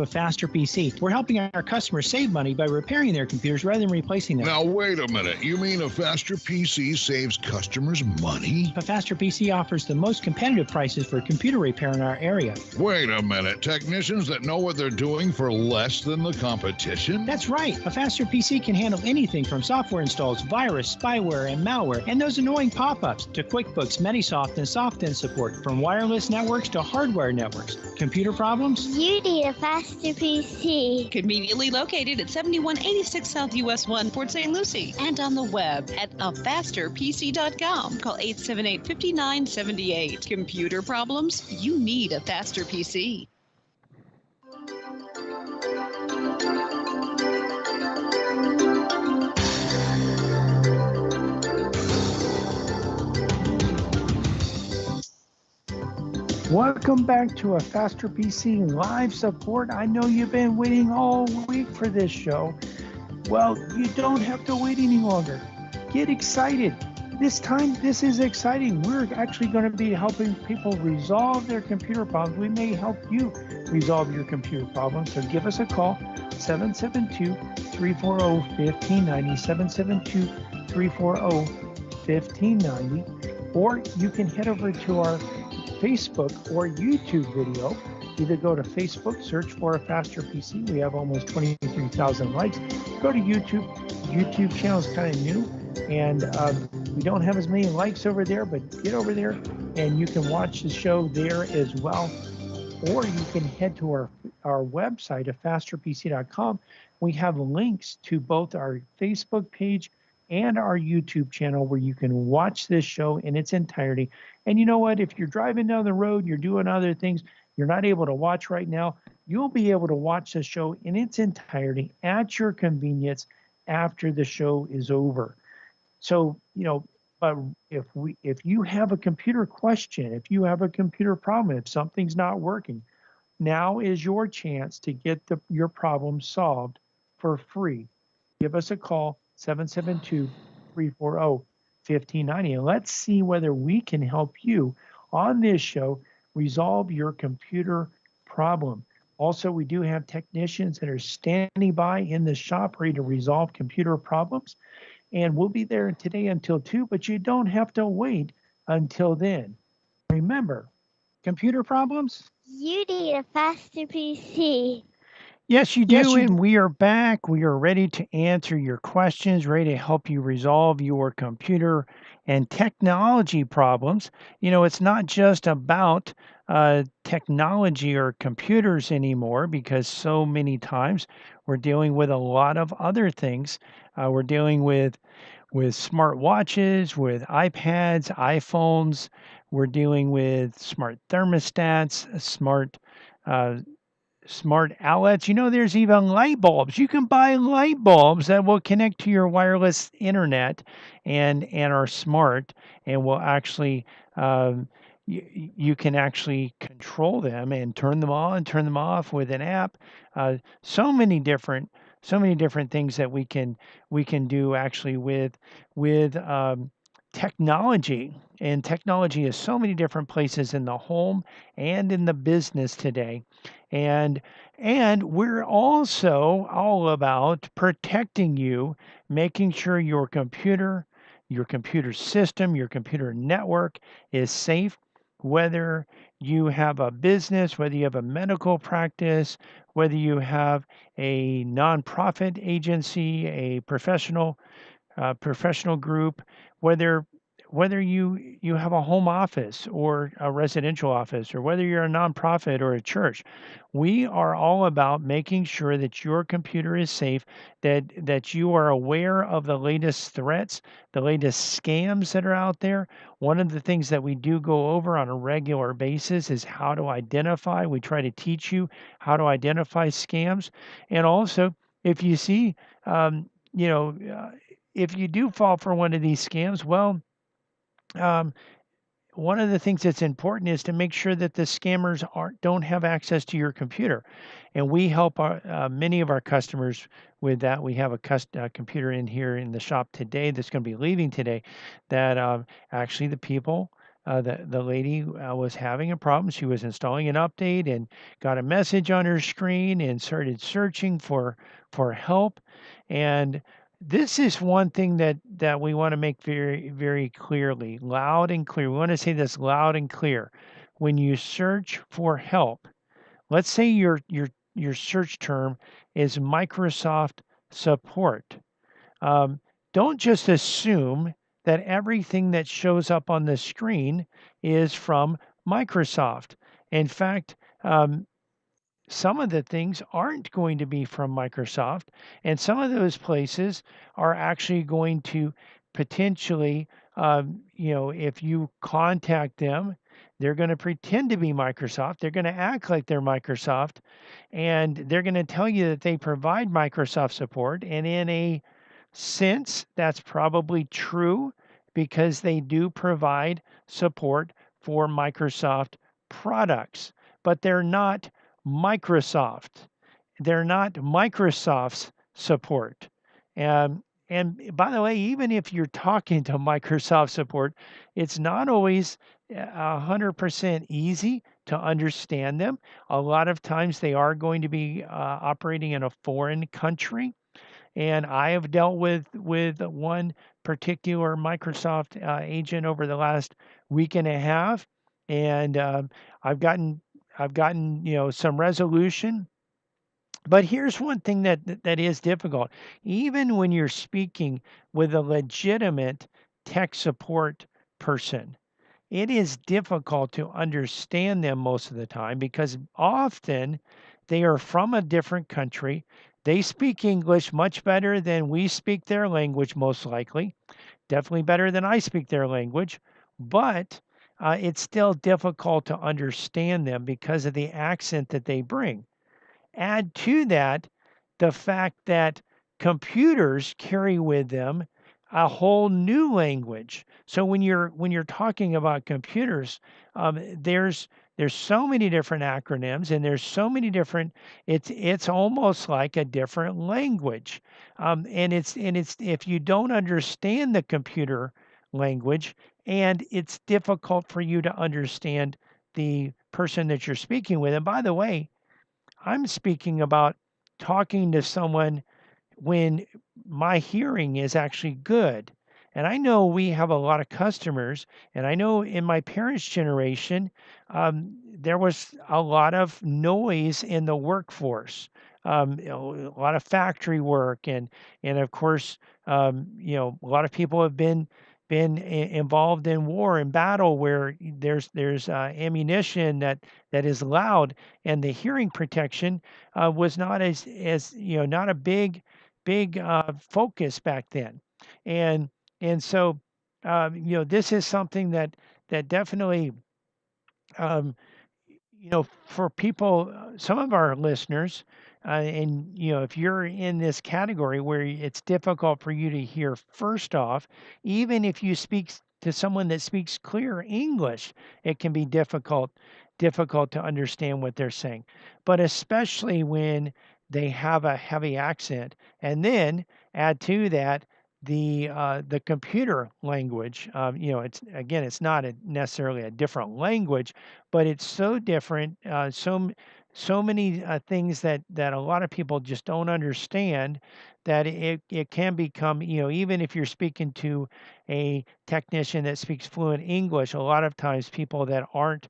a faster PC. We're helping our customers save money by repairing their computers rather than replacing them. Now, wait a minute. You mean a faster PC saves customers money? A faster PC offers the most competitive prices for computer repair in our area. Wait a minute. Technicians that know what they're doing for less than the competition? That's right. A faster PC can handle anything from software installs, virus, spyware, and malware, and those annoying pop-ups to QuickBooks, Metisoft, and SoftIn support, from wireless networks to hardware networks. Computer problems? You need a faster PC. Conveniently located at 7186 South US 1, Port St. Lucie, and on the web at afasterpc.com. Call 878-5978. Computer problems? You need a faster PC. Welcome back to a Faster PC live support. I know you've been waiting all week for this show. Well, you don't have to wait any longer. Get excited. This time, this is exciting. We're actually going to be helping people resolve their computer problems. We may help you resolve your computer problems. So give us a call, 772-340-1590, 772-340-1590. Or you can head over to our Facebook or YouTube video. Either go to Facebook, search for a faster PC. We have almost 23,000 likes. Go to YouTube. YouTube channel is kind of new, and we don't have as many likes over there, but get over there and you can watch the show there as well. Or you can head to our website at fasterpc.com. We have links to both our Facebook page and our YouTube channel where you can watch this show in its entirety. And you know what? If you're driving down the road, you're doing other things, you're not able to watch right now, you'll be able to watch the show in its entirety at your convenience after the show is over. So, but if you have a computer question, if you have a computer problem, if something's not working, now is your chance to get your problem solved for free. Give us a call, 772-340-1590, and let's see whether we can help you on this show resolve your computer problem. Also, we do have technicians that are standing by in the shop ready to resolve computer problems, and we'll be there today until 2, but you don't have to wait until then. Remember, computer problems? You need a faster PC. Yes, you do, and we are back. We are ready to answer your questions, ready to help you resolve your computer and technology problems. It's not just about technology or computers anymore, because so many times we're dealing with a lot of other things. We're dealing with smart watches, with iPads, iPhones. We're dealing with smart thermostats, smart outlets. There's even light bulbs. You can buy light bulbs that will connect to your wireless internet and are smart and will actually, you can actually control them and turn them on, turn them off with an app. So many different things that we can do actually with technology. And technology is so many different places in the home and in the business today. And we're also all about protecting you, making sure your computer system, your computer network is safe, whether you have a business, whether you have a medical practice, whether you have a nonprofit agency, a professional group, whether you have a home office or a residential office, or whether you're a nonprofit or a church. We are all about making sure that your computer is safe, that you are aware of the latest threats, the latest scams that are out there. One of the things that we do go over on a regular basis is how to identify. We try to teach you how to identify scams. And also, if you see, if you do fall for one of these scams, well, one of the things that's important is to make sure that the scammers don't have access to your computer. And we help many of our customers with that. We have a computer in here in the shop today that's going to be leaving today that actually the people the lady was having a problem. She was installing an update and got a message on her screen and started searching for help. And this is one thing that we want to make very very clearly, loud and clear. We want to say this loud and clear. When you search for help, let's say your search term is Microsoft support. Um, don't just assume that everything that shows up on the screen is from Microsoft. In fact, some of the things aren't going to be from Microsoft, and some of those places are actually going to potentially, if you contact them, they're going to pretend to be Microsoft. They're going to act like they're Microsoft, and they're going to tell you that they provide Microsoft support. And in a sense, that's probably true because they do provide support for Microsoft products, but they're not Microsoft. They're not Microsoft's support. And by the way, even if you're talking to Microsoft support, it's not always 100% easy to understand them. A lot of times they are going to be operating in a foreign country. And I have dealt with one particular Microsoft agent over the last week and a half, and I've gotten I've gotten some resolution. But here's one thing that is difficult. Even when you're speaking with a legitimate tech support person, it is difficult to understand them most of the time because often they are from a different country. They speak English much better than we speak their language, most likely, definitely better than I speak their language, but it's still difficult to understand them because of the accent that they bring. Add to that the fact that computers carry with them a whole new language. So when you're talking about computers, there's so many different acronyms and there's so many different. It's almost like a different language, and it's if you don't understand the computer language, and it's difficult for you to understand the person that you're speaking with. And by the way, I'm speaking about talking to someone when my hearing is actually good. And I know we have a lot of customers, and I know in my parents' generation, there was a lot of noise in the workforce, a lot of factory work, and of course, a lot of people have been involved in war and battle where there's ammunition that is loud, and the hearing protection was not as not a big focus back then, and so this is something that definitely um, for people, some of our listeners, and if you're in this category where it's difficult for you to hear, first off, even if you speak to someone that speaks clear English, it can be difficult to understand what they're saying. But especially when they have a heavy accent, and then add to that the computer language. It's again, it's not necessarily a different language, but it's so different. So many things that a lot of people just don't understand that it can become, even if you're speaking to a technician that speaks fluent English, a lot of times people that aren't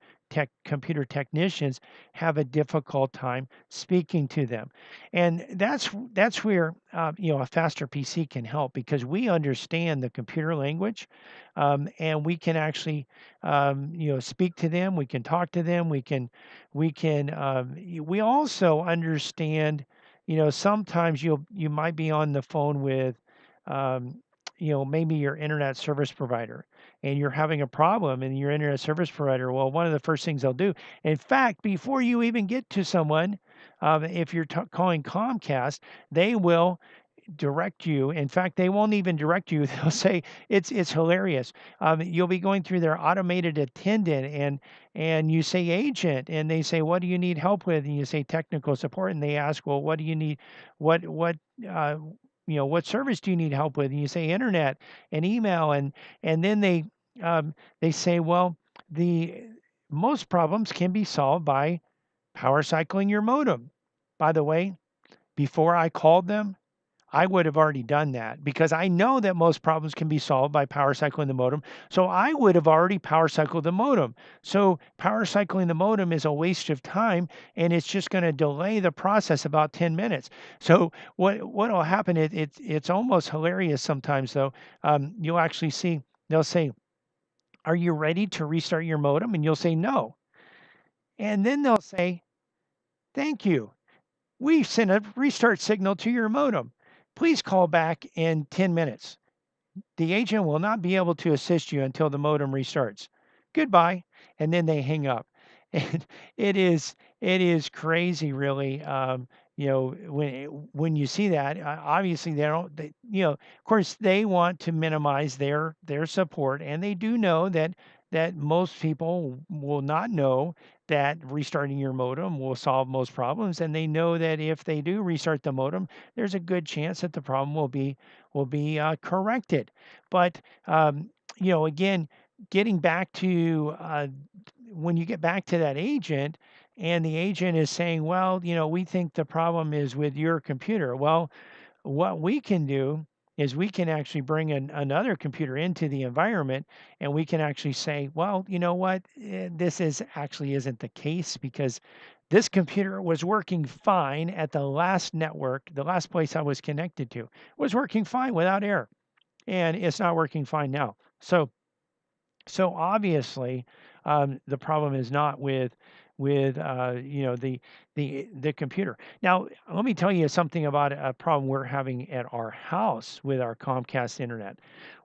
computer technicians have a difficult time speaking to them. And that's where a faster PC can help because we understand the computer language, and we can actually speak to them. We can talk to them. We also understand. Sometimes you might be on the phone with um, maybe your internet service provider, and you're having a problem and your internet service provider, well, one of the first things they'll do, in fact, before you even get to someone, if you're calling Comcast, they will direct you. In fact, they won't even direct you. They'll say it's hilarious. You'll be going through their automated attendant, and you say agent, and they say, what do you need help with? And you say technical support, and they ask, well, what do you need? What uh, what service do you need help with? And you say internet and email, and then they say, well, the most problems can be solved by power cycling your modem. By the way, before I called them, I would have already done that because I know that most problems can be solved by power cycling the modem. So I would have already power cycled the modem. So power cycling the modem is a waste of time and it's just going to delay the process about 10 minutes. So what will happen, it's almost hilarious sometimes though. You'll actually see, they'll say, "Are you ready to restart your modem?" And you'll say, "No." And then they'll say, "Thank you. We've sent a restart signal to your modem. Please call back in 10 minutes. The agent will not be able to assist you until the modem restarts. Goodbye." And then they hang up. And it is crazy, really. When you see that, obviously they don't. Of course, they want to minimize their support, and they do know that most people will not know that restarting your modem will solve most problems, and they know that if they do restart the modem, there's a good chance that the problem will be corrected. But again, getting back to when you get back to that agent, and the agent is saying, "Well, we think the problem is with your computer." Well, what we can do is we can actually bring another computer into the environment, and we can actually say, "Well, you know what? This is actually isn't the case because this computer was working fine at the last network, the last place I was connected to, was working fine without error, and it's not working fine now." So obviously, the problem is not with the computer. Now, let me tell you something about a problem we're having at our house with our Comcast internet.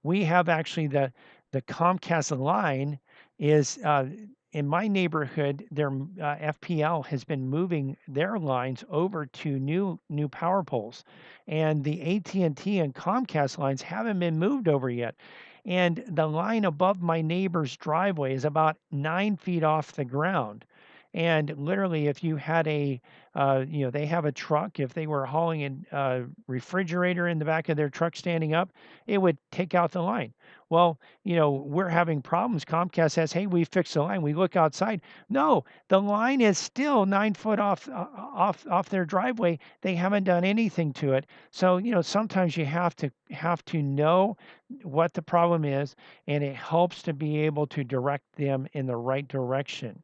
We have actually the Comcast line is in my neighborhood. Their FPL has been moving their lines over to new power poles, and the AT&T and Comcast lines haven't been moved over yet. And the line above my neighbor's driveway is about 9 feet off the ground. And literally, if you had they have a truck, if they were hauling a refrigerator in the back of their truck standing up, it would take out the line. Well, we're having problems. Comcast says, "Hey, we fixed the line." We look outside. No, the line is still 9 foot off their driveway. They haven't done anything to it. So, sometimes you have to know what the problem is, and it helps to be able to direct them in the right direction.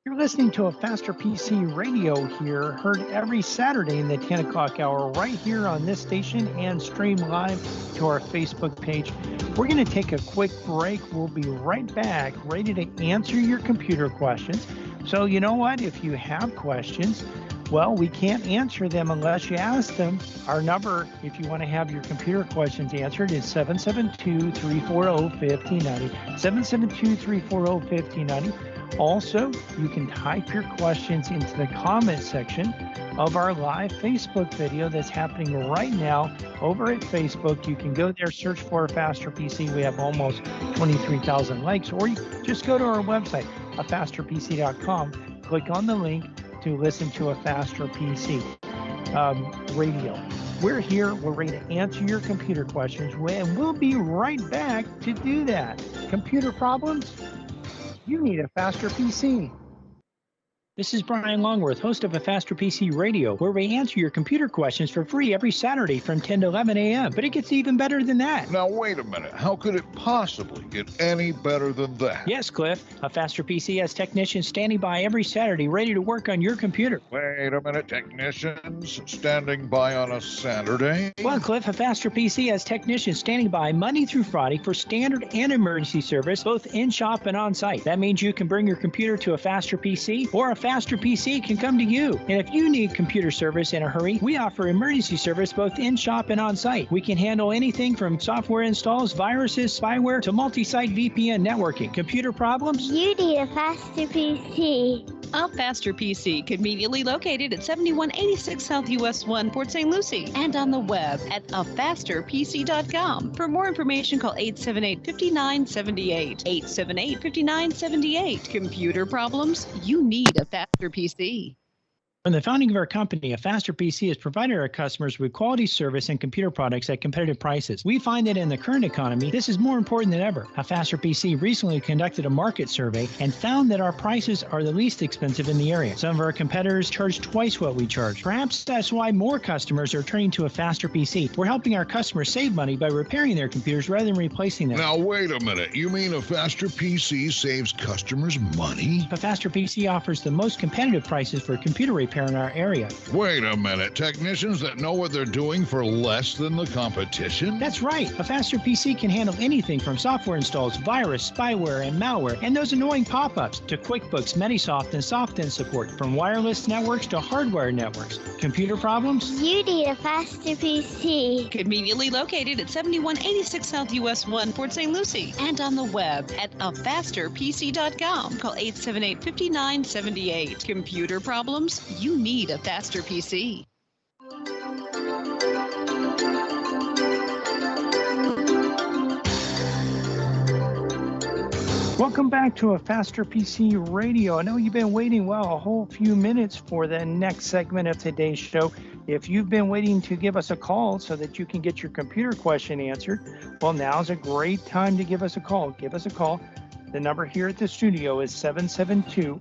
You're listening to a Faster PC radio here, heard every Saturday in the 10 o'clock hour right here on this station and stream live to our Facebook page. We're going to take a quick break. We'll be right back, ready to answer your computer questions. So you know what? If you have questions, well, we can't answer them unless you ask them. Our number, if you want to have your computer questions answered, is 772-340-5090. 772-340-5090. Also, you can type your questions into the comment section of our live Facebook video that's happening right now over at Facebook. You can go there, search for Faster PC. We have almost 23,000 likes, or you just go to our website, afasterpc.com, click on the link to listen to a Faster PC radio. We're here. We're ready to answer your computer questions, and we'll be right back to do that. Computer problems? You need a Faster PC. This is Brian Longworth, host of A Faster PC Radio, where we answer your computer questions for free every Saturday from 10 to 11 a.m. But it gets even better than that. Now, wait a minute. How could it possibly get any better than that? Yes, Cliff. A Faster PC has technicians standing by every Saturday ready to work on your computer. Wait a minute. Technicians standing by on a Saturday? Well, Cliff, A Faster PC has technicians standing by Monday through Friday for standard and emergency service, both in-shop and on-site. That means you can bring your computer to A Faster PC, or A Faster PC can come to you. And if you need computer service in a hurry, we offer emergency service both in-shop and on-site. We can handle anything from software installs, viruses, spyware, to multi-site VPN networking. Computer problems? You need a Faster PC. A Faster PC, conveniently located at 7186 South US 1, Port St. Lucie, and on the web at afasterpc.com. For more information, call 878-5978. 878-5978. Computer problems? You need a Faster PC. From the founding of our company, a faster PC has provided our customers with quality service and computer products at competitive prices. We find that in the current economy, this is more important than ever. A faster PC recently conducted a market survey and found that our prices are the least expensive in the area. Some of our competitors charge twice what we charge. Perhaps that's why more customers are turning to a faster PC. We're helping our customers save money by repairing their computers rather than replacing them. Now, wait a minute. You mean a faster PC saves customers money? A faster PC offers the most competitive prices for computer repair in our area. Wait a minute. Technicians that know what they're doing for less than the competition? That's right. A faster PC can handle anything from software installs, virus, spyware, and malware, and those annoying pop-ups, to QuickBooks, Manysoft, and SoftIn support, from wireless networks to hardware networks. Computer problems? You need a faster PC. Conveniently located at 7186 South US 1, Port St. Lucie. And on the web at afasterpc.com. Call 878-5978. Computer problems? You need a faster PC. Welcome back to a Faster PC Radio. I know you've been waiting, a whole few minutes for the next segment of today's show. If you've been waiting to give us a call so that you can get your computer question answered, well, now's a great time to give us a call. Give us a call. The number here at the studio is 772-340-1590,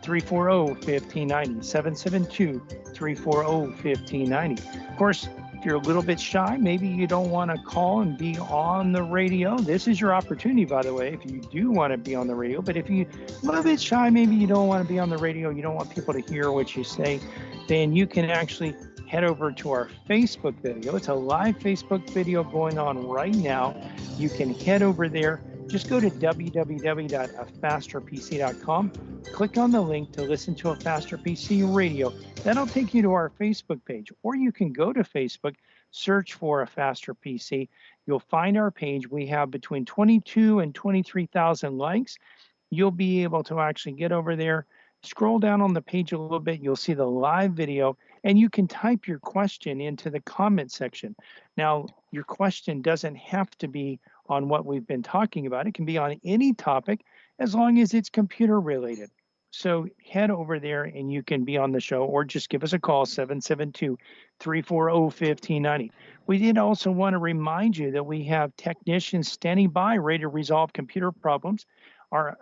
772-340-1590. Of course, if you're a little bit shy, maybe you don't want to call and be on the radio, this is your opportunity, by the way, if you do want to be on the radio. But if you're a little bit shy, maybe you don't want to be on the radio, you don't want people to hear what you say, then you can actually head over to our Facebook video. It's a live Facebook video going on right now. You can head over there. Just go to www.afasterpc.com, click on the link to listen to a Faster PC Radio. That'll take you to our Facebook page, or you can go to Facebook, search for a Faster PC. You'll find our page. We have between 22 and 23,000 likes. You'll be able to actually get over there, scroll down on the page a little bit. You'll see the live video, and you can type your question into the comment section. Now, your question doesn't have to be on what we've been talking about. It can be on any topic as long as it's computer related. So head over there and you can be on the show, or just give us a call, 772-340-1590. We did also want to remind you that we have technicians standing by ready to resolve computer problems. Our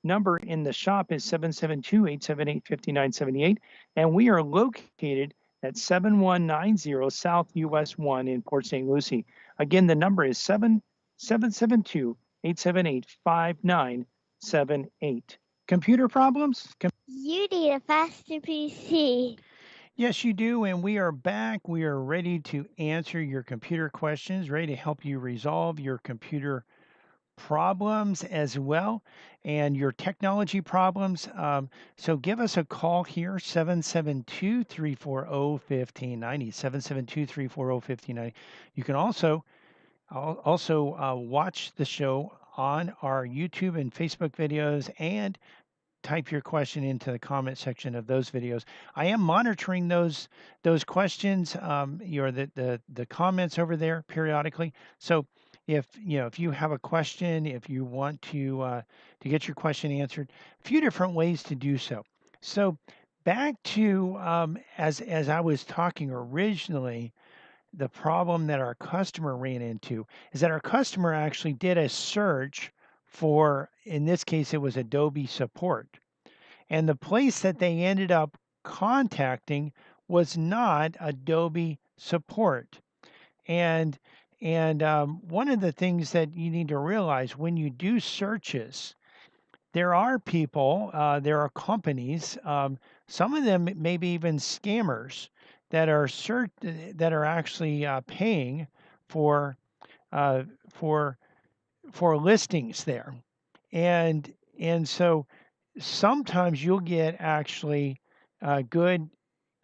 number in the shop is 772-878-5978, and we are located at 7190 South US 1 in Port St. Lucie. Again, the number is 772-878-5978. Computer problems? You need a faster PC. Yes, you do, and we are back. We are ready to answer your computer questions, ready to help you resolve your computer problems as well, and your technology problems. So give us a call here, 772-340-1590, 772-340-1590. You can also watch the show on our YouTube and Facebook videos, and type your question into the comment section of those videos. I am monitoring those questions, the comments over there periodically. So if you have a question, if you want to get your question answered, a few different ways to do so. So back to as I was talking originally, the problem that our customer ran into is that our customer actually did a search for, in this case, it was Adobe support. And the place that they ended up contacting was not Adobe support. And one of the things that you need to realize when you do searches, there are people, there are companies, some of them maybe even scammers that are actually paying for listings there, and so sometimes you'll get actually good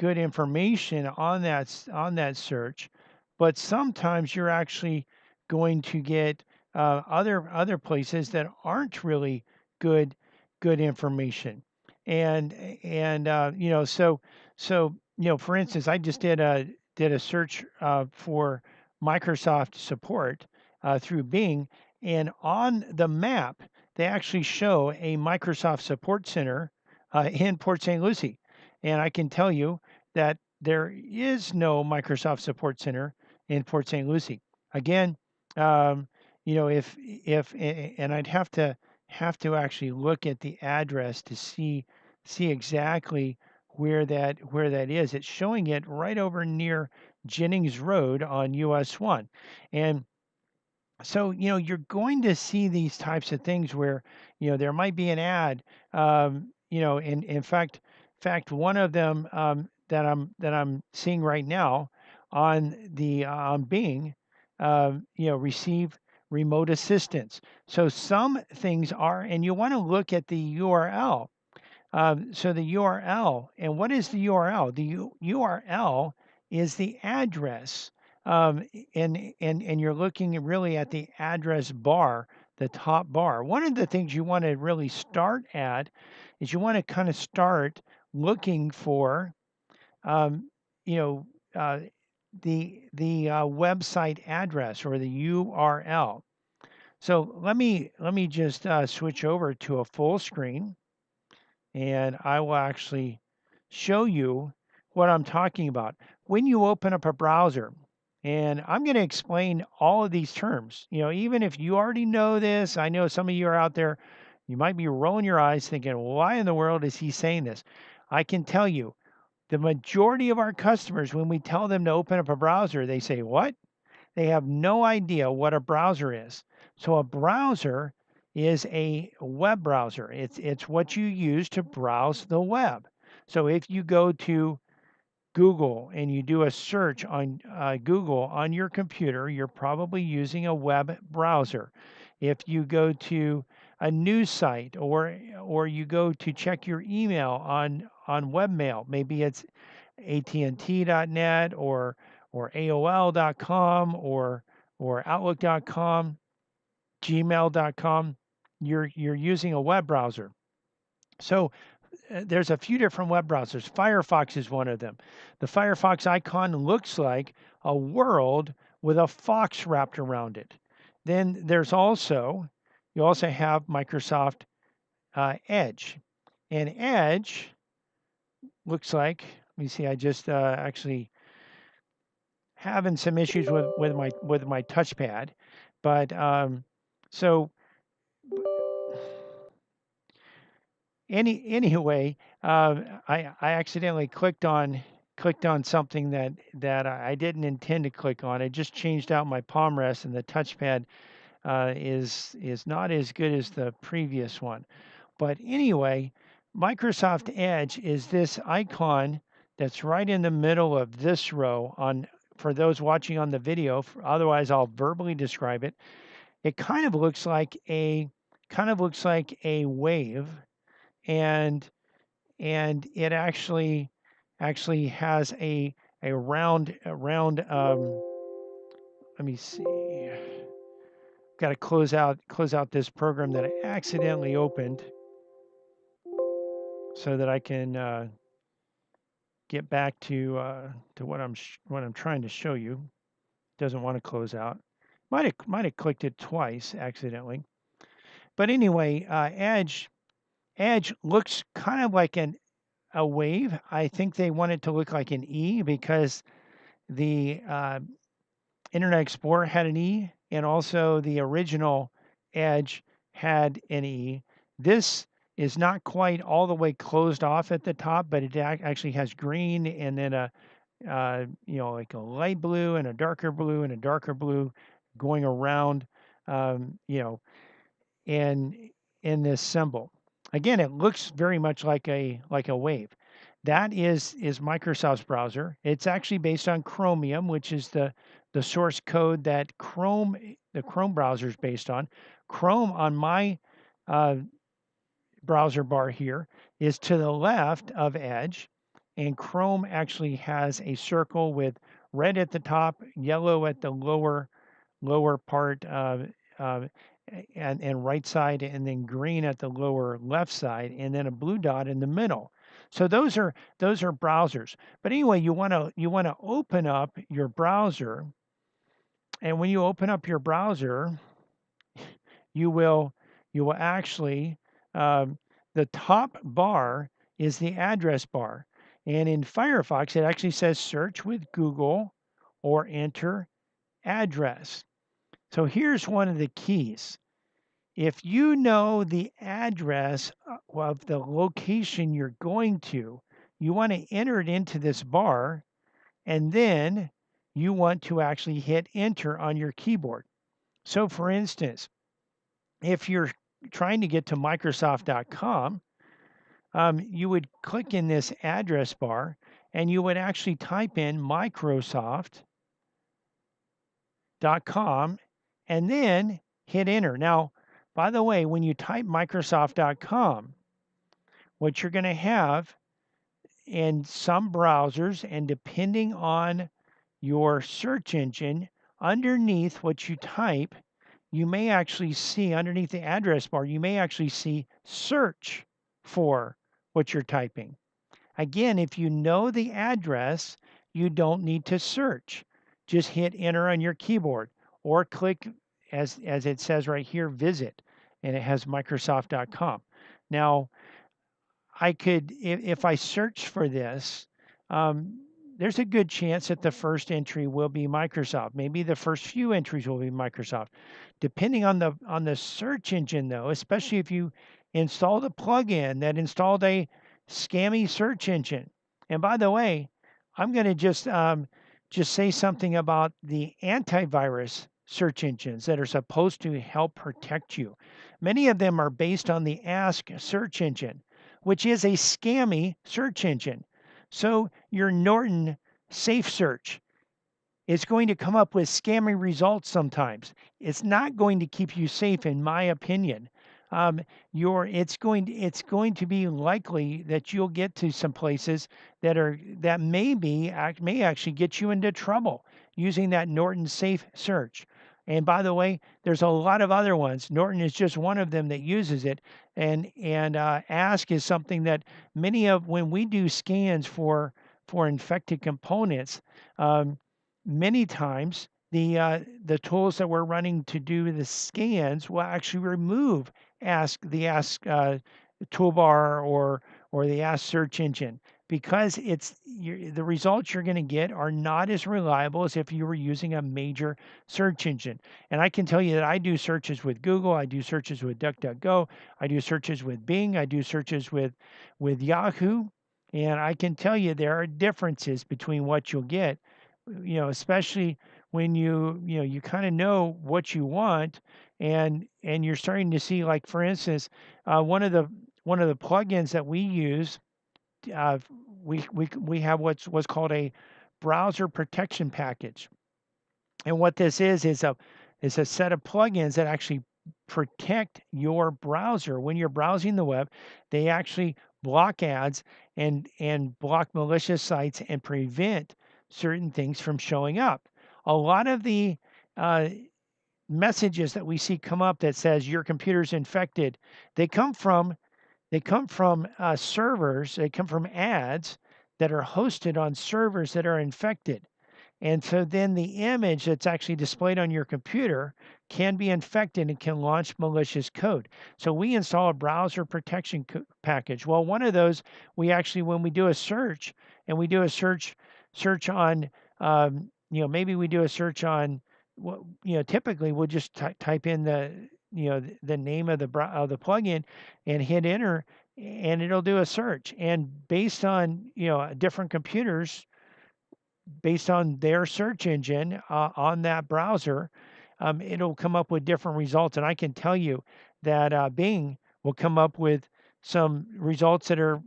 information on that search, but sometimes you're actually going to get other places that aren't really good information, and for instance, I just did a search for Microsoft support through Bing, and on the map they actually show a Microsoft support center in Port St. Lucie. And I can tell you that there is no Microsoft Support Center in Port St. Lucie. Again, um, and I'd have to actually look at the address to see exactly where that is. It's showing it right over near Jennings Road on US 1. And so, you're going to see these types of things where, there might be an ad, in fact, one of them that I'm seeing right now on the on Bing, receive remote assistance. So some things are, and you want to look at the URL. So the URL, and what is the URL? The URL is the address, and you're looking really at the address bar, the top bar. One of the things you want to really start at is you want to kind of start looking for, um, you know, uh, the website address or the URL. So let me just switch over to a full screen and I will actually show you what I'm talking about. When you open up a browser, and I'm going to explain all of these terms, even if you already know this, I know some of you are out there, you might be rolling your eyes thinking, why in the world is he saying this? I can tell you, the majority of our customers, when we tell them to open up a browser, they say, what? They have no idea what a browser is. So a browser is a web browser. It's what you use to browse the web. So if you go to Google and you do a search on Google on your computer, you're probably using a web browser. If you go to a news site or you go to check your email on webmail, maybe it's AT&T.net or AOL.com or Outlook.com, Gmail.com, you're using a web browser. So there's a few different web browsers. Firefox is one of them. The Firefox icon looks like a world with a fox wrapped around it. Then you also have Microsoft Edge. And Edge looks like, let me see, I just actually having some issues with my touchpad, but so anyway, I accidentally clicked on something that I didn't intend to click on. It just changed out my palm rest, and the touchpad is not as good as the previous one. But anyway, Microsoft Edge is this icon that's right in the middle of this row on for those watching on the video. Otherwise, I'll verbally describe it. It kind of looks like a wave, and it actually has a round. Let me see. Got to close out this program that I accidentally opened so that I can get back to what I'm trying to show you. Doesn't want to close out. Might have clicked it twice accidentally. But anyway, Edge looks kind of like a wave. I think they want it to look like an E because the Internet Explorer had an E, and also the original Edge had an E. This is not quite all the way closed off at the top, but it actually has green and then like a light blue and a darker blue and a darker blue going around, um, you know, in this symbol. Again, it looks very much like a wave. That is Microsoft's browser. It's actually based on Chromium, which is the source code that the Chrome browser is based on. Chrome on my uh, browser bar here is to the left of Edge, and Chrome actually has a circle with red at the top, yellow at the lower part, uh, and right side, and then green at the lower left side, and then a blue dot in the middle. So those are browsers. But anyway, you want to open up your browser, and when you open up your browser, you will you will actually, um, the top bar is the address bar. And in Firefox, it actually says search with Google or enter address. So here's one of the keys. If you know the address of the location you're going to, you want to enter it into this bar, and then you want to actually hit enter on your keyboard. So for instance, if you're trying to get to Microsoft.com, you would click in this address bar and you would actually type in Microsoft.com and then hit enter. Now, by the way, when you type Microsoft.com, what you're going to have in some browsers, and depending on your search engine, underneath what you type, you may actually see underneath the address bar, you may actually see search for what you're typing. Again, if you know the address, you don't need to search. Just hit enter on your keyboard or click, as it says right here, visit, and it has Microsoft.com. Now, I could, if I search for this, there's a good chance that the first entry will be Microsoft. Maybe the first few entries will be Microsoft. Depending on the search engine, though, especially if you installed a plugin that installed a scammy search engine. And by the way, I'm going to just say something about the antivirus search engines that are supposed to help protect you. Many of them are based on the Ask search engine, which is a scammy search engine. So your Norton Safe Search is going to come up with scammy results sometimes. It's not going to keep you safe, in my opinion. It's going to be likely that you'll get to some places that may actually get you into trouble using that Norton Safe Search. And by the way, there's a lot of other ones. Norton is just one of them that uses it. And Ask is something that when we do scans for infected components, many times the tools that we're running to do the scans will actually remove the Ask toolbar or the Ask search engine, because the results you're going to get are not as reliable as if you were using a major search engine. And I can tell you that I do searches with Google, I do searches with DuckDuckGo, I do searches with Bing, I do searches with Yahoo, and I can tell you there are differences between what you'll get, especially when you kind of know what you want, and you're starting to see, like for instance, one of the plugins that we use, uh, we have what's called a browser protection package. And what this is a set of plugins that actually protect your browser when you're browsing the web. They actually block ads and block malicious sites and prevent certain things from showing up. A lot of the uh, messages that we see come up that says your computer's infected, they come from servers. They come from ads that are hosted on servers that are infected. And so then the image that's actually displayed on your computer can be infected and can launch malicious code. So we install a browser protection package. Well, one of those, when we do a search, and we do a search on, maybe we do a search on, typically we'll just type in the name of the plugin and hit enter, and it'll do a search. And based on different computers, based on their search engine on that browser, it'll come up with different results. And I can tell you that Bing will come up with some results that are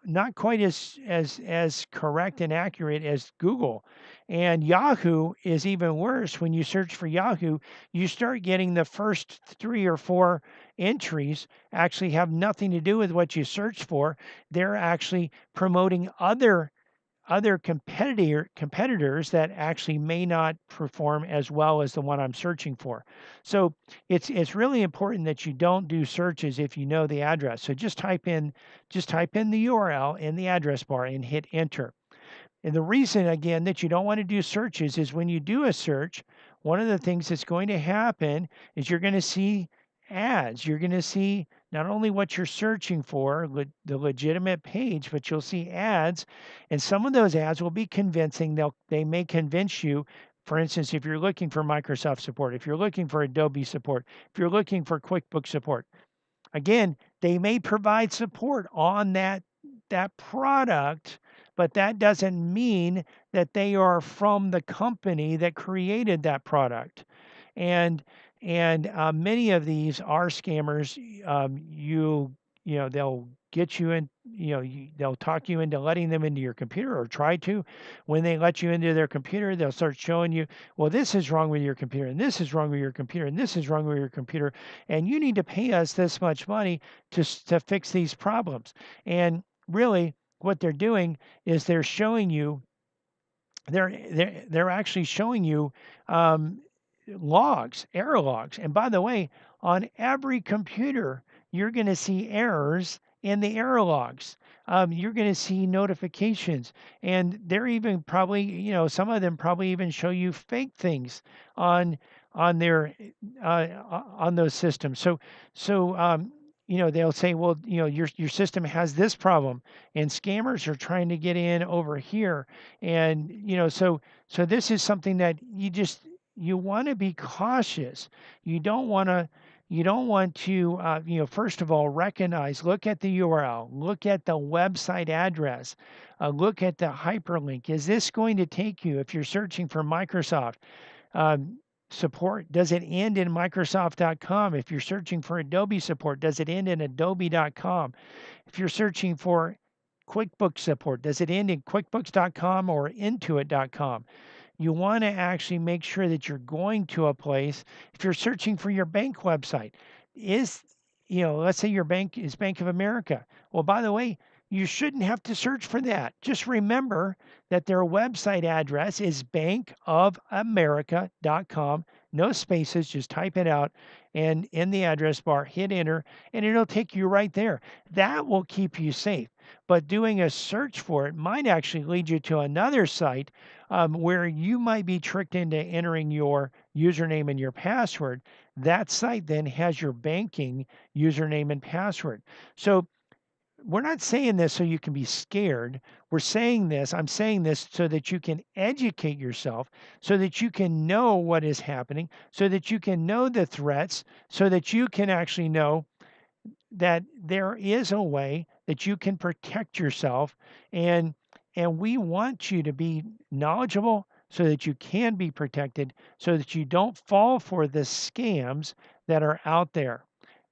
not quite as correct and accurate as Google. And Yahoo is even worse. When you search for Yahoo, you start getting the first 3 or 4 entries actually have nothing to do with what you searched for. They're actually promoting other competitors that actually may not perform as well as the one I'm searching for. So it's really important that you don't do searches if you know the address. So just type in the URL in the address bar and hit enter. And the reason, again, that you don't want to do searches is when you do a search, one of the things that's going to happen is you're going to see ads. You're going to see not only what you're searching for, the legitimate page, but you'll see ads, and some of those ads will be convincing. They may convince you. For instance, if you're looking for Microsoft support, if you're looking for Adobe support, if you're looking for QuickBooks support, again, they may provide support on that product, but that doesn't mean that they are from the company that created that product. And many of these are scammers. They'll get you in. They'll talk you into letting them into your computer, or try to. When they let you into their computer, they'll start showing you, well, this is wrong with your computer, and this is wrong with your computer, and this is wrong with your computer, and you need to pay us this much money to fix these problems. And really, what they're doing is they're showing you. They're actually showing you um, logs, error logs. And by the way, on every computer, you're going to see errors in the error logs. You're going to see notifications, and they're even probably, some of them probably even show you fake things on their on those systems. So they'll say, well, your system has this problem, and scammers are trying to get in over here, and so this is something that you want to be cautious. You don't want to first of all, look at the URL, look at the website address, look at the hyperlink. Is this going to take you, if you're searching for Microsoft support, does it end in Microsoft.com? If you're searching for Adobe support, does it end in Adobe.com? If you're searching for QuickBooks support, does it end in QuickBooks.com or Intuit.com? You want to actually make sure that you're going to a place. If you're searching for your bank website, let's say your bank is Bank of America. Well, by the way, you shouldn't have to search for that. Just remember that their website address is bankofamerica.com. No spaces, just type it out, and in the address bar, hit enter, and it'll take you right there. That will keep you safe. But doing a search for it might actually lead you to another site where you might be tricked into entering your username and your password. That site then has your banking username and password. So we're not saying this so you can be scared. I'm saying this so that you can educate yourself, so that you can know what is happening, so that you can know the threats, so that you can actually know that there is a way that you can protect yourself. And we want you to be knowledgeable so that you can be protected, so that you don't fall for the scams that are out there.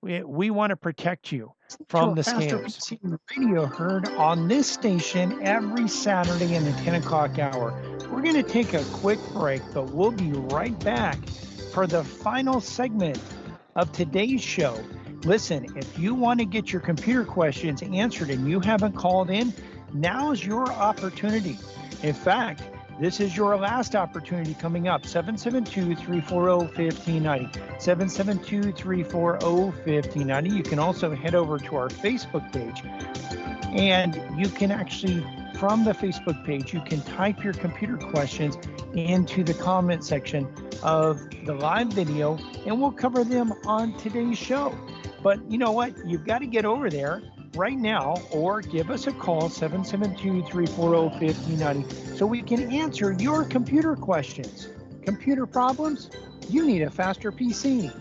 We want to protect you from the scams. PC Radio heard on this station every Saturday in the 10 o'clock hour. We're going to take a quick break, but we'll be right back for the final segment of today's show. Listen, if you want to get your computer questions answered and you haven't called in, now's your opportunity. In fact, this is your last opportunity coming up. 772-340-1590. 772-340-1590. You can also head over to our Facebook page, and you can actually, from the Facebook page, you can type your computer questions into the comment section of the live video, and we'll cover them on today's show. But you know what? You've got to get over there right now, or give us a call, 772-340-1590, so we can answer your computer questions. Computer problems? You need a faster PC.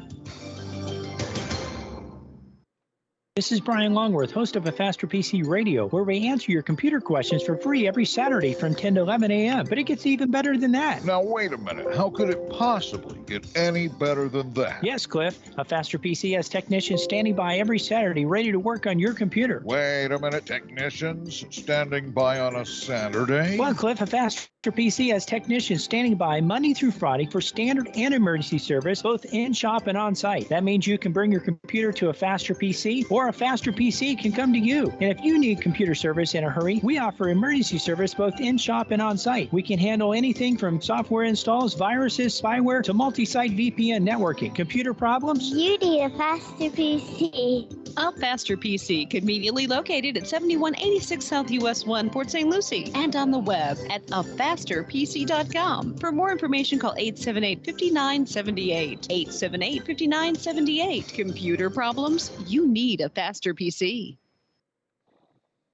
This is Brian Longworth, host of A Faster PC Radio, where we answer your computer questions for free every Saturday from 10 to 11 a.m. But it gets even better than that. Now, wait a minute. How could it possibly get any better than that? Yes, Cliff. A Faster PC has technicians standing by every Saturday ready to work on your computer. Wait a minute. Technicians standing by on a Saturday? Well, Cliff, A Faster PC has technicians standing by Monday through Friday for standard and emergency service, both in-shop and on-site. That means you can bring your computer to A Faster PC or a faster PC can come to you. And if you need computer service in a hurry, we offer emergency service both in-shop and on-site. We can handle anything from software installs, viruses, spyware, to multi-site VPN networking. Computer problems? You need a faster PC. A Faster PC, conveniently located at 7186 South US 1, Port St. Lucie, and on the web at afasterpc.com. For more information, call 878-5978. 878-5978. Computer problems? You need a Faster PC.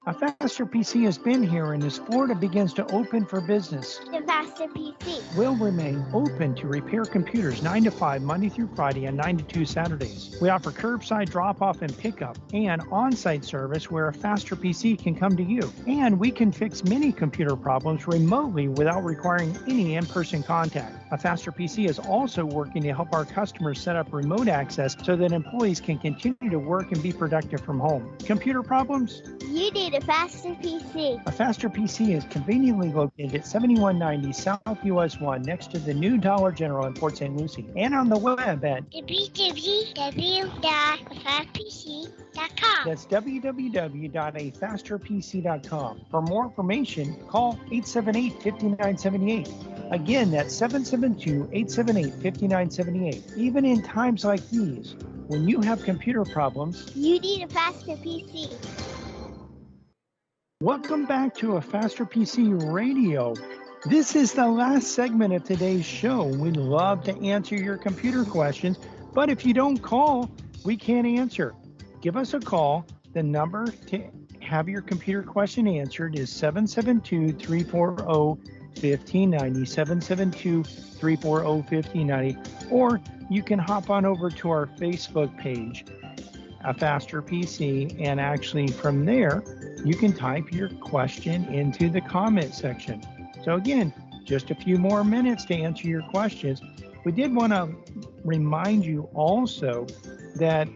A faster PC has been here, and as Florida begins to open for business, The faster PC. will remain open to repair computers 9 to 5 Monday through Friday and 9 to 2 Saturdays. We offer curbside drop-off and pickup and on-site service where a faster PC can come to you. And we can fix many computer problems remotely without requiring any in-person contact. A faster PC is also working to help our customers set up remote access so that employees can continue to work and be productive from home. Computer problems? You need a faster PC. A faster PC is conveniently located at 7190 South US 1 next to the new Dollar General in Port St. Lucie, and on the web at www.afasterpc.com. that's www.afasterpc.com. For more information, call 878-5978. Again, that's 772-878-5978. Even in times like these, when you have computer problems, You need a faster PC. welcome back to A Faster PC Radio. This is the last segment of today's show. We'd love to answer your computer questions, but if you don't call, we can't answer. Give us a call. The number to have your computer question answered is 772-340-1590, 772-340-1590, or you can hop on over to our Facebook page, A Faster PC, and actually from there, you can type your question into the comment section. So again, just a few more minutes to answer your questions. We did want to remind you also that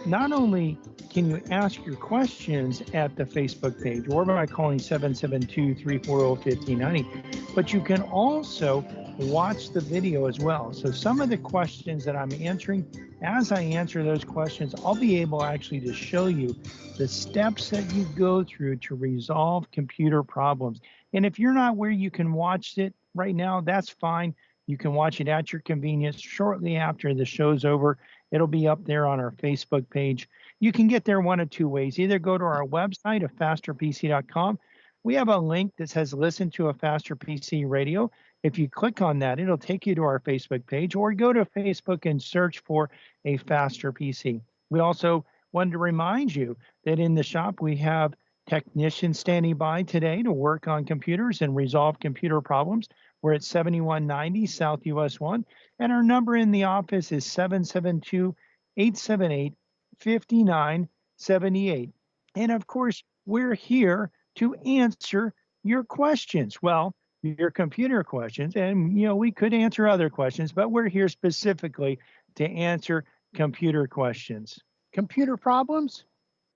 not only can you ask your questions at the Facebook page or by calling 772-340-1590, but you can also watch the video as well. So some of the questions that I'm answering, as I answer those questions, I'll be able actually to show you the steps that you go through to resolve computer problems. And if you're not where you can watch it right now, that's fine. You can watch it at your convenience shortly after the show's over. It'll be up there on our Facebook page. You can get there one of two ways. Either go to our website, afasterpc.com. We have a link that says listen to A Faster PC Radio. If you click on that, it'll take you to our Facebook page, or go to Facebook and search for A Faster PC. We also wanted to remind you that in the shop, we have technicians standing by today to work on computers and resolve computer problems. We're at 7190 South US 1, and our number in the office is 772-878-5978. And of course, we're here to answer your questions. Well, your computer questions, and we could answer other questions, but we're here specifically to answer computer questions. Computer problems?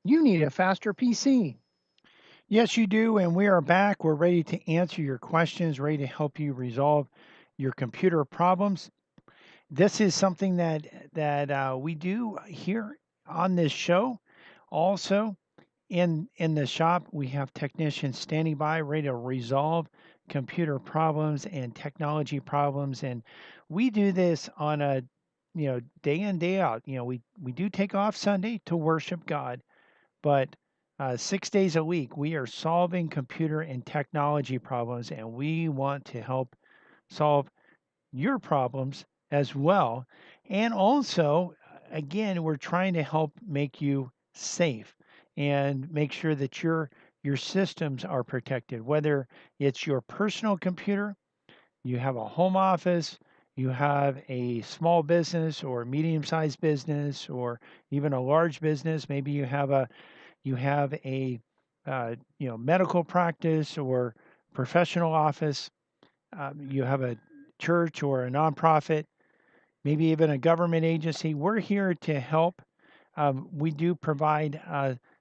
You need a faster PC. Yes, you do, and we are back. We're ready to answer your questions, ready to help you resolve your computer problems. This is something that we do here on this show. Also, in the shop, we have technicians standing by, ready to resolve computer problems and technology problems, and we do this on a day in, day out. We do take off Sunday to worship God, but 6 days a week, we are solving computer and technology problems, and we want to help solve your problems as well. And also, again, we're trying to help make you safe and make sure that your systems are protected, whether it's your personal computer, you have a home office, you have a small business or medium-sized business, or even a large business. Maybe you have a medical practice or professional office. You have a church or a nonprofit, maybe even a government agency. We're here to help. We do provide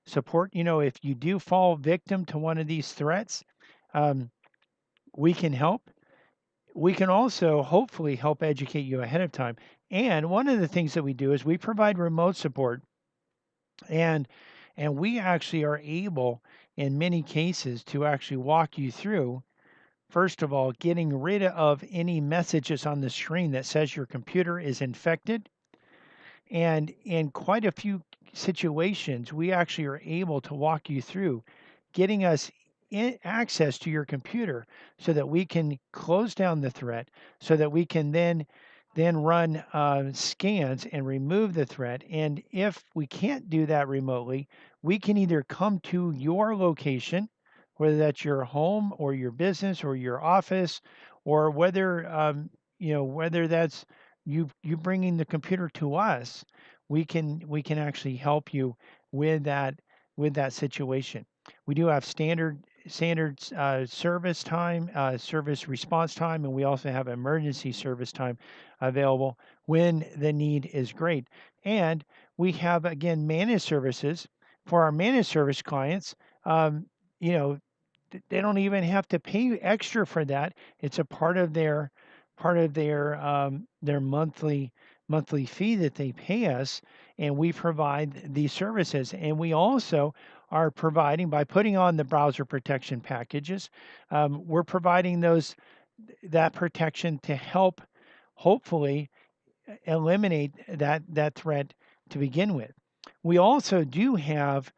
support. If you do fall victim to one of these threats, we can help. We can also hopefully help educate you ahead of time. And one of the things that we do is we provide remote support And and we actually are able in many cases to actually walk you through, first of all, getting rid of any messages on the screen that says your computer is infected. And in quite a few situations, we actually are able to walk you through getting us access to your computer so that we can close down the threat, so that we can then run scans and remove the threat. And if we can't do that remotely, we can either come to your location, whether that's your home or your business or your office, or whether whether that's you bringing the computer to us. We can actually help you with that situation. We do have standard service time, service response time, and we also have emergency service time available when the need is great. And we have, again, managed services for our managed service clients. Um, you know, they don't even have to pay extra for that. It's a part of their monthly fee that they pay us, and we provide these services. And we also are providing, by putting on the browser protection packages, we're providing that protection to help hopefully eliminate that threat to begin with. We also do have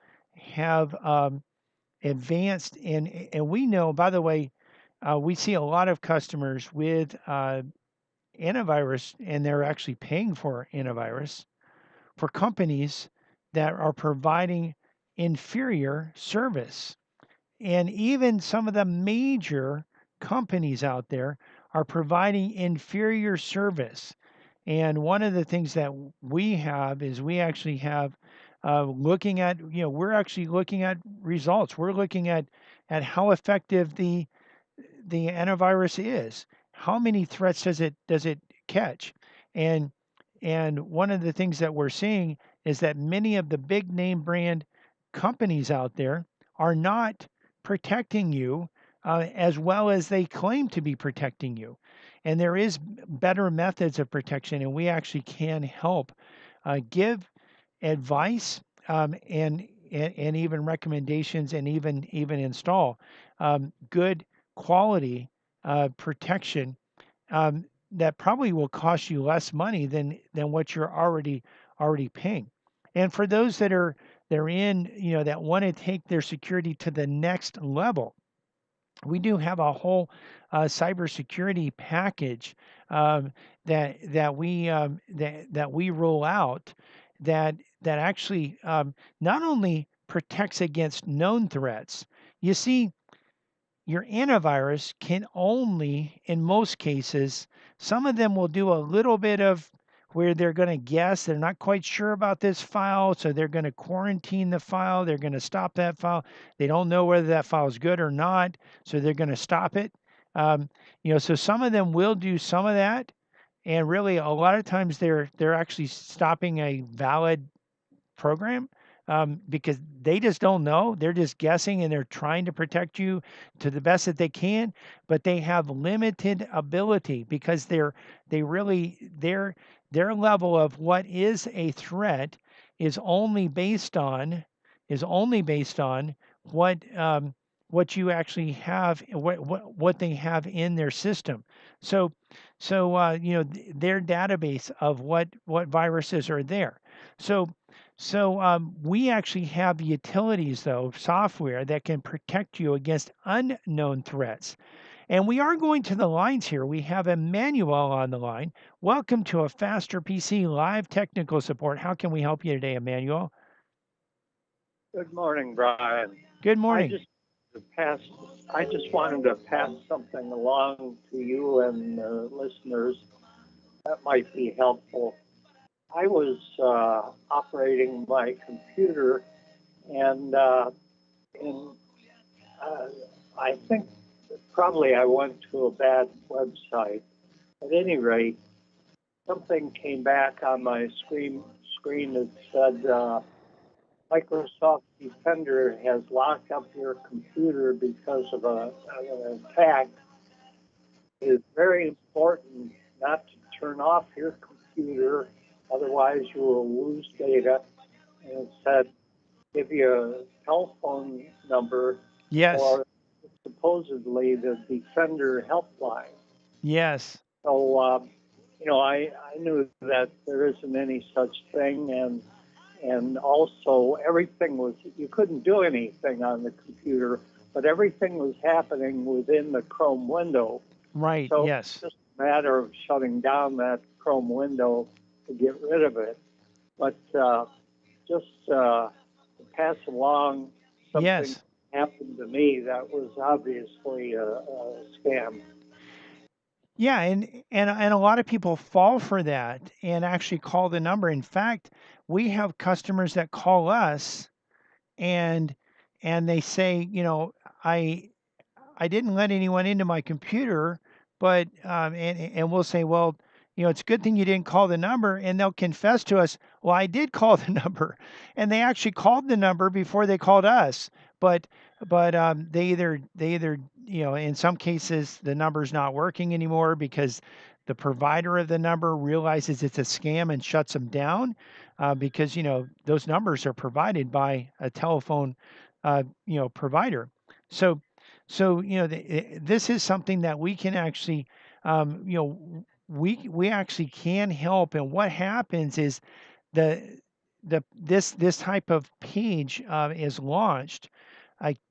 advanced, and we know, by the way, we see a lot of customers with antivirus, and they're actually paying for antivirus for companies that are providing inferior service. And even some of the major companies out there are providing inferior service. And one of the things that we have is we actually have looking at, we're actually looking at results. We're looking at how effective the antivirus is. How many threats does it catch? And and one of the things that we're seeing is that many of the big name brand companies out there are not protecting you as well as they claim to be protecting you. And there is better methods of protection, and we actually can help give advice, and even recommendations, and even install good quality protection that probably will cost you less money than what you're already paying. And for those they're in, that want to take their security to the next level, we do have a whole cybersecurity package that we roll out that actually not only protects against known threats. You see, your antivirus can only, in most cases, some of them will do a little bit of where they're going to guess. They're not quite sure about this file, so they're going to quarantine the file. They're going to stop that file. They don't know whether that file is good or not, so they're going to stop it. So some of them will do some of that, and really a lot of times they're actually stopping a valid program, because they just don't know. They're just guessing, and they're trying to protect you to the best that they can, but they have limited ability because their level of what is a threat is only based on what you actually have, what they have in their system. So their database of what viruses are there. So we actually have utilities, though, software that can protect you against unknown threats. And we are going to the lines here. We have Emmanuel on the line. Welcome to a Faster PC live technical support. How can we help you today, Emmanuel? Good morning, Brian. Good morning. I just wanted to pass something along to you and listeners that might be helpful. I was operating my computer, and I think probably I went to a bad website. At any rate, something came back on my screen that said Microsoft Defender has locked up your computer because of an attack. It is very important not to turn off your computer, otherwise you will lose data. and it said, give you a telephone number Yes. for supposedly the Defender helpline. Yes. So, I knew that there isn't any such thing, and also everything was, you couldn't do anything on the computer, but everything was happening within the Chrome window. Right. So Yes. it's just a matter of shutting down that Chrome window to get rid of it. But just to pass along something Yes. happened to me that was obviously a scam. Yeah, and a lot of people fall for that and actually call the number. In fact, we have customers that call us and they say, I I didn't let anyone into my computer, but and we'll say, well, it's a good thing you didn't call the number, and they'll confess to us, well, I did call the number, and they actually called the number before they called us, but they either in some cases the number's not working anymore because the provider of the number realizes it's a scam and shuts them down because those numbers are provided by a telephone provider. So this is something that we can actually, we actually can help. And what happens is the this type of page is launched,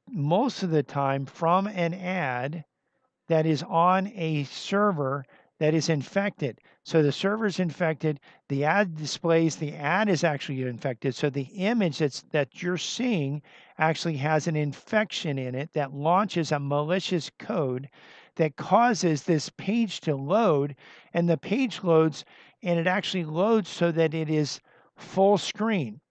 most of the time from an ad that is on a server that is infected. So the server is infected, the ad displays the ad is actually infected. So the image that you're seeing actually has an infection in it that launches a malicious code that causes this page to load, and the page loads, and it actually loads so that it is full screen.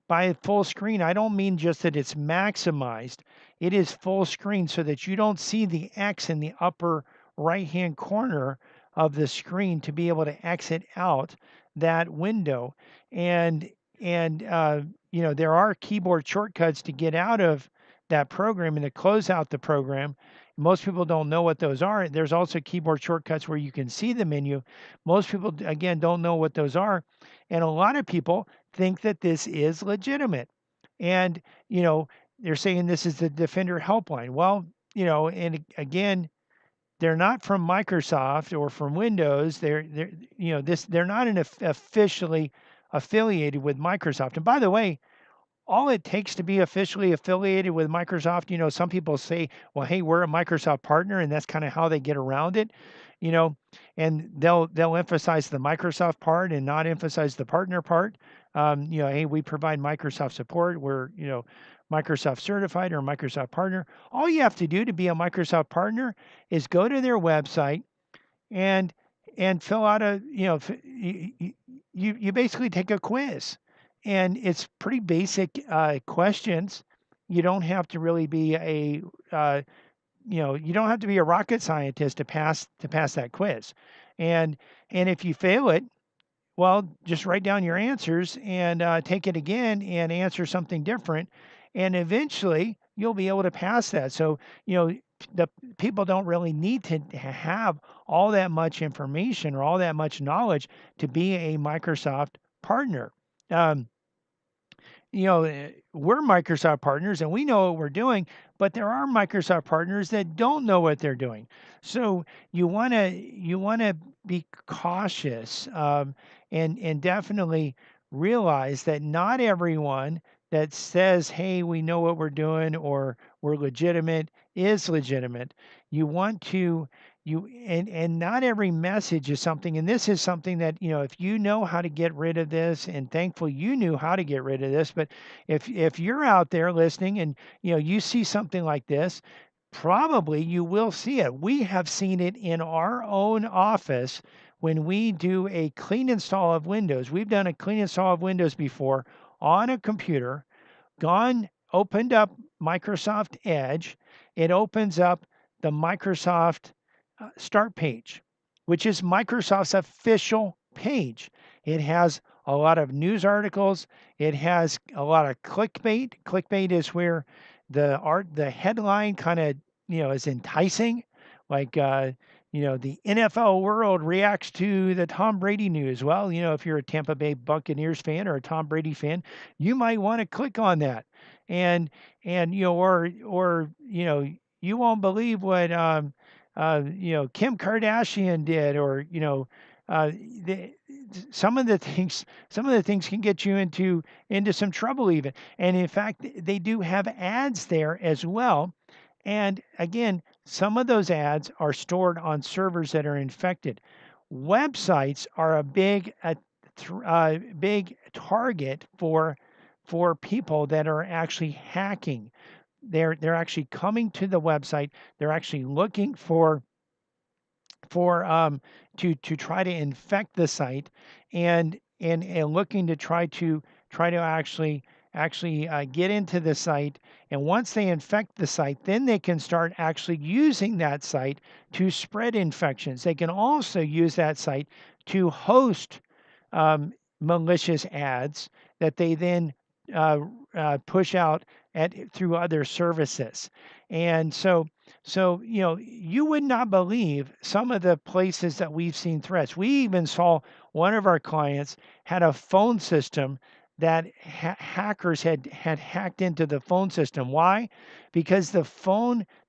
By full screen, I don't mean just that it's maximized. It is full screen so that you don't see the X in the upper right-hand corner of the screen to be able to exit out that window. And there are keyboard shortcuts to get out of that program and to close out the program. Most people don't know what those are. There's also keyboard shortcuts where you can see the menu. Most people, again, don't know what those are. And a lot of people think that this is legitimate. And, they're saying this is the Defender helpline. Well, and again, they're not from Microsoft or from Windows. They're not officially affiliated with Microsoft. And by the way, all it takes to be officially affiliated with Microsoft, some people say, well, hey, we're a Microsoft partner, and that's kind of how they get around it, you know, and they'll emphasize the Microsoft part and not emphasize the partner part. Hey, we provide Microsoft support. We're, Microsoft certified or Microsoft partner. All you have to do to be a Microsoft partner is go to their website and fill out you basically take a quiz, and it's pretty basic questions. You don't have to really be you don't have to be a rocket scientist to pass that quiz, and if you fail it, well, just write down your answers and take it again and answer something different. And eventually you'll be able to pass that. So, the people don't really need to have all that much information or all that much knowledge to be a Microsoft partner. Um, we're Microsoft partners and we know what we're doing, but there are Microsoft partners that don't know what they're doing. So you want to be cautious, and definitely realize that not everyone that says, "Hey, we know what we're doing," or "We're legitimate," is legitimate. You want to you and not every message is something, and this is something that, if you know how to get rid of this, and thankfully you knew how to get rid of this, but if you're out there listening and you see something like this, probably you will see it. We have seen it in our own office when we do a clean install of Windows. We've done a clean install of Windows before on a computer, opened up Microsoft Edge. It opens up the Microsoft start page, which is Microsoft's official page. It has a lot of news articles. It has a lot of clickbait. Clickbait is where the headline kind of, is enticing, the NFL world reacts to the Tom Brady news. Well, if you're a Tampa Bay Buccaneers fan or a Tom Brady fan, you might want to click on that, and you won't believe what Kim Kardashian did, or uh, the, some of the things can get you into some trouble even. And in fact, they do have ads there as well. And again, some of those ads are stored on servers that are infected. Websites are a big target for people that are actually hacking. They're actually coming to the website. They're actually looking for to try to infect the site, and looking to try to actually get into the site. And once they infect the site, then they can start actually using that site to spread infections. They can also use that site to host um, malicious ads that they then uh, push out through other services. And so you would not believe some of the places that we've seen threats. We even saw one of our clients had a phone system that hackers had hacked into the phone system. Why? Because the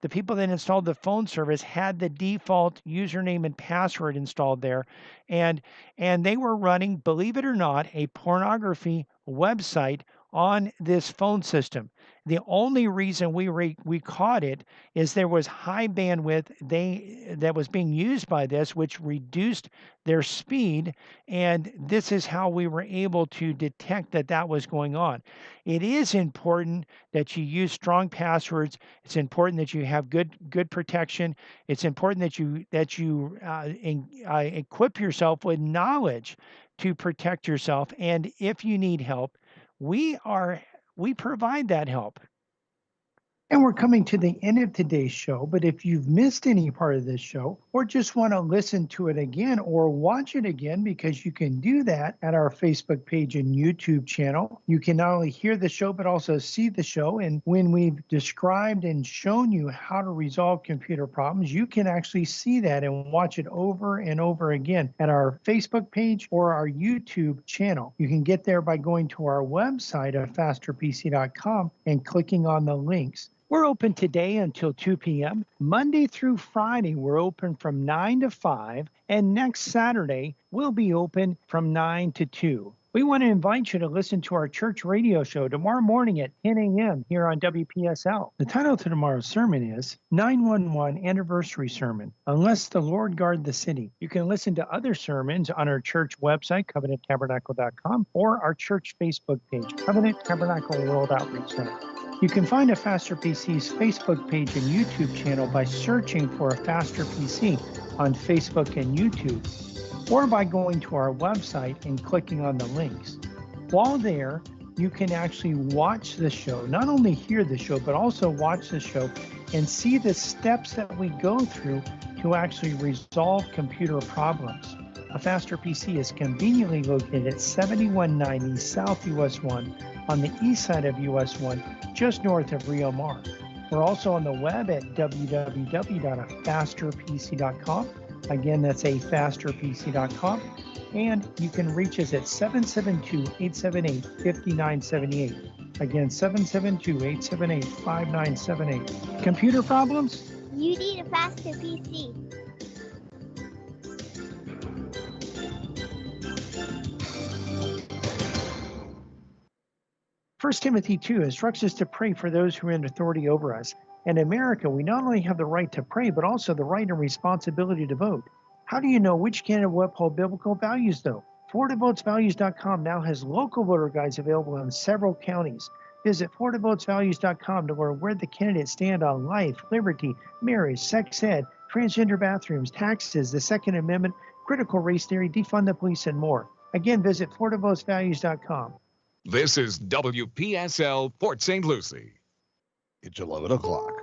people that installed the phone service had the default username and password installed there, and they were running, believe it or not, a pornography website on this phone system. The only reason we caught it is there was high bandwidth that was being used by this, which reduced their speed, and this is how we were able to detect that was going on. It is important that you use strong passwords. It's important that you have good protection. It's important that you equip yourself with knowledge to protect yourself. And if you need help, we provide that help. And we're coming to the end of today's show, but if you've missed any part of this show or just want to listen to it again or watch it again, because you can do that at our Facebook page and YouTube channel. You can not only hear the show, but also see the show. And when we've described and shown you how to resolve computer problems, you can actually see that and watch it over and over again at our Facebook page or our YouTube channel. You can get there by going to our website at fasterpc.com and clicking on the links. We're open today until 2 p.m. Monday through Friday, we're open from 9 to 5. And next Saturday, we'll be open from 9 to 2. We want to invite you to listen to our church radio show tomorrow morning at 10 a.m. here on WPSL. The title to tomorrow's sermon is 911 Anniversary Sermon, Unless the Lord Guard the City. You can listen to other sermons on our church website, covenanttabernacle.com, or our church Facebook page, Covenant Tabernacle World Outreach Center. You can find a Faster PC's Facebook page and YouTube channel by searching for a Faster PC on Facebook and YouTube, or by going to our website and clicking on the links. While there, you can actually watch the show, not only hear the show, but also watch the show and see the steps that we go through to actually resolve computer problems. A Faster PC is conveniently located at 7190 South US 1 on the east side of US 1, just north of Rio Mar. We're also on the web at www.afasterpc.com. Again, that's afasterpc.com. And you can reach us at 772-878-5978. Again, 772-878-5978. Computer problems? You need a faster PC. 1 Timothy 2 instructs us to pray for those who are in authority over us. And in America, we not only have the right to pray, but also the right and responsibility to vote. How do you know which candidate will uphold biblical values, though? FloridaVotesValues.com now has local voter guides available in several counties. Visit FloridaVotesValues.com to learn where the candidates stand on life, liberty, marriage, sex ed, transgender bathrooms, taxes, the Second Amendment, critical race theory, defund the police, and more. Again, visit FloridaVotesValues.com. This is WPSL Port St. Lucie. It's 11 o'clock.